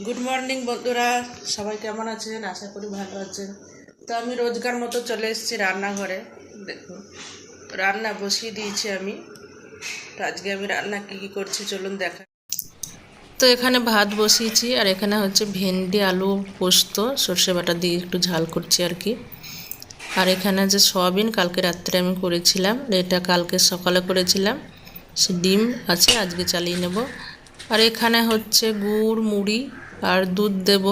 Good morning বন্ধুরা, সবাই কেমন আছেন? আশা করি ভালো আছেন। তো আমি রোজকার মতো চলে এসেছি রান্নাঘরে। দেখুন, রান্না বসিয়ে দিয়েছি আমি। তো আজকে আমি রান্না কী করছি চলুন দেখা। তো এখানে ভাত বসিয়েছি, আর এখানে হচ্ছে ভেন্ডি আলু পোস্ত সর্ষে বাটা দিয়ে একটু ঝাল করছি আর কি। আর এখানে যে সয়াবিন কালকে রাত্রে আমি করেছিলাম, এটা কালকে সকালে করেছিলাম, সে ডিম আছে, আজকে চালিয়ে নেব। আর এখানে হচ্ছে গুড় মুড়ি আর দুধ দেব,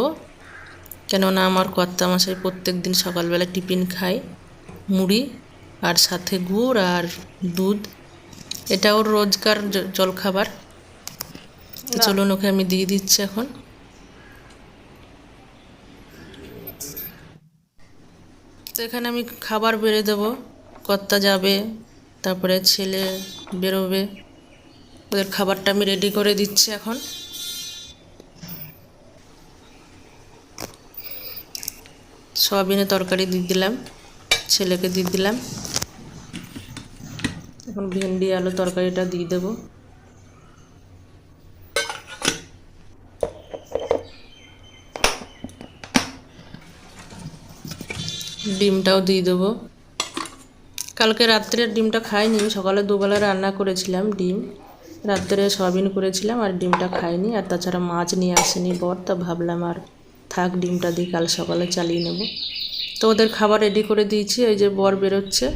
কেননা আমার কর্তামশাই প্রত্যেক দিন সকালবেলা টিফিন খায় মুড়ি আর সাথে গুড় আর দুধ। এটা ওর রোজকার জলখাবার। তো চলুন ওকে আমি দিয়ে দিচ্ছি এখন। তো এখানে আমি খাবার বেড়ে দেবো, কর্তা যাবে, তারপরে ছেলে বেরোবে, ওদের খাবারটা আমি রেডি করে দিচ্ছি এখন। সয়াবিনের তরকারি দিয়ে দিলাম, ছেলেকে দিয়ে দিলাম। এখন ভেন্ডি আলু তরকারিটা দিয়ে দেবো। ডিমটাও দিয়ে দেবো। কালকে রাত্রের ডিমটা খাইনি, সকালে দুবেলা রান্না করেছিলাম ডিম, রাত্রে সয়াবিন করেছিলাম আর ডিমটা খাইনি। আর তাছাড়া মাছ নিয়ে আসেনি বর, তা ভাবলাম আর থাক, ডিমটা দিয়ে কাল সকালে চালিয়ে নেব। তো ওদের খাবার রেডি করে দিয়েছি। ওই যে বর বেরোচ্ছে,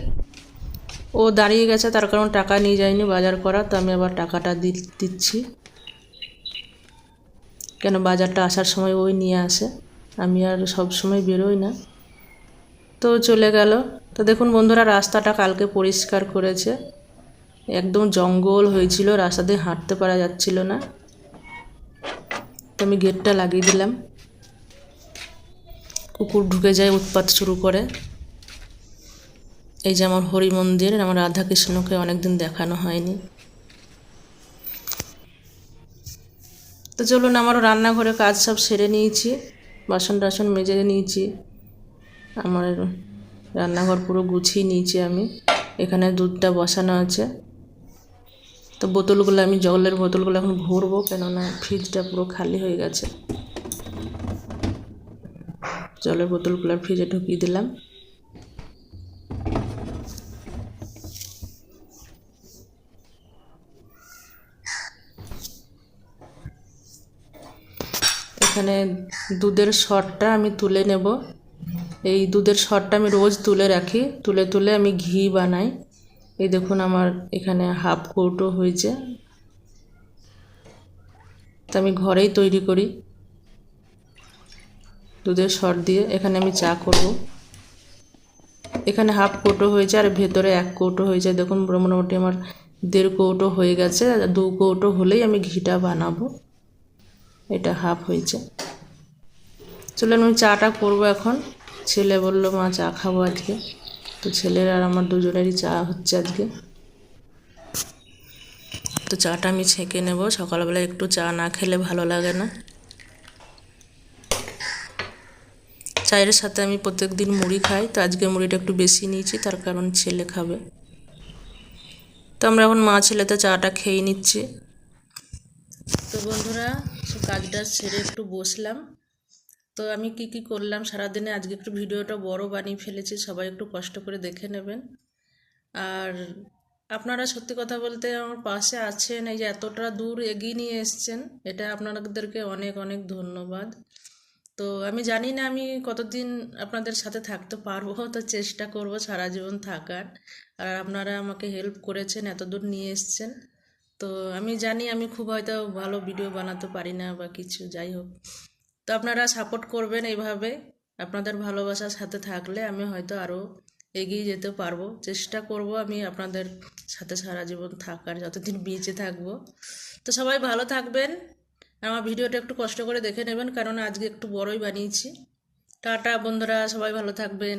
ও দাঁড়িয়ে গেছে, তার কারণ টাকা নিয়ে যায়নি বাজার করা, তো আমি আবার টাকাটা দিচ্ছি, কেন বাজারটা আসার সময় ওই নিয়ে আসে, আমি আর সব সময় বেরোই না। তো চলে গেল। তো দেখুন বন্ধুরা, রাস্তাটা কালকে পরিষ্কার করেছে, একদম জঙ্গল হয়েছিল, রাস্তা দিয়ে হাঁটতে পারা যাচ্ছিল না। তো আমি গেটটা লাগিয়ে দিলাম, কুকুর ঢুকে যায়, উৎপাত শুরু করে। এই যে আমার হরি মন্দির, আমার রাধাকৃষ্ণকে অনেকদিন দেখানো হয়নি। তো চলুন, আমারও রান্নাঘরে কাজ সব সেরে নিয়েছি, বাসন টাসন মেজে নিয়েছি, আমার রান্নাঘর পুরো গুছিয়ে নিয়েছি আমি। এখানে দুধটা বসানো আছে। তো বোতলগুলো, আমি জলের বোতলগুলো এখন ভরবো, কেননা ফ্রিজটা পুরো খালি হয়ে গেছে। জলের বোতলগুলো ফ্রিজে ঢুকিয়ে দিলাম। এখানে দুধের সরটা আমি তুলে নেব। এই দুধের সরটা আমি রোজ তুলে রাখি, তুলে তুলে আমি ঘি বানাই। এই দেখুন আমার এখানে হাফ কৌটো হয়েছে, তা আমি ঘরেই তৈরি করি দুধের সর দিয়ে। এখানে আমি চা করব। এখানে হাফ কৌটো হয়েছে আর ভেতরে 1 কৌটো হয়েছে। দেখুন মোটামুটি আমার 1.5 কৌটো হয়ে গেছে, 2 কৌটো হলেই আমি ঘিটা বানাবো। এটা হাফ হয়েছে। চলুন আমি চাটা করবো এখন। ছেলে বলল মা চা খাবো আজকে, তো ছেলের আর আমার দুজনেরই চা হচ্ছে আজকে। তো চাটা আমি ছেঁকে নেব, সকালবেলা একটু চা না খেলে ভালো লাগে না। চায়ের সাথে আমি প্রত্যেক দিন মুড়ি খাই, তো আজকে মুড়িটা একটু বেশি নিয়েছি, তার কারণ ছেলে খাবে। তো আমরা এখন মা ছেলেতে চাটা খেয়ে নিচ্ছি। তো বন্ধুরা, কাজটা সেরে একটু বসলাম। তো আমি কি করলাম সারাদিনে, আজকে একটু ভিডিওটা বড় বানিয়ে ফেলেছি, সবাই একটু কষ্ট করে দেখে নেবেন। আর আপনারা সত্যি কথা বলতে আমার পাশে আছেন, এই যে এতটা দূর এগিয়ে নিয়ে এসছেন, এটা আপনাদেরকে অনেক অনেক ধন্যবাদ। তো আমি জানি না আমি কতদিন আপনাদের সাথে থাকতে পারবো, তো চেষ্টা করব সারা জীবন থাকার। আর আপনারা আমাকে হেল্প করেছেন, এত দূর নিয়ে এসছেন। তো আমি জানি আমি খুব হয়তো ভালো ভিডিও বানাতে পারি না বা কিছু, যাই হোক, তো আপনারা সাপোর্ট করবেন এইভাবে। আপনাদের ভালোবাসার সাথে থাকলে আমি হয়তো আরও এগিয়ে যেতে পারবো। চেষ্টা করব আমি আপনাদের সাথে সারা জীবন থাকার, যতদিন বেঁচে থাকবো। তো সবাই ভালো থাকবেন। আমার ভিডিওটা একটু কষ্ট করে দেখে নেবেন, কারণ আজকে একটু বড়ই বানিয়েছি। টাটা বন্ধুরা, সবাই ভালো থাকবেন।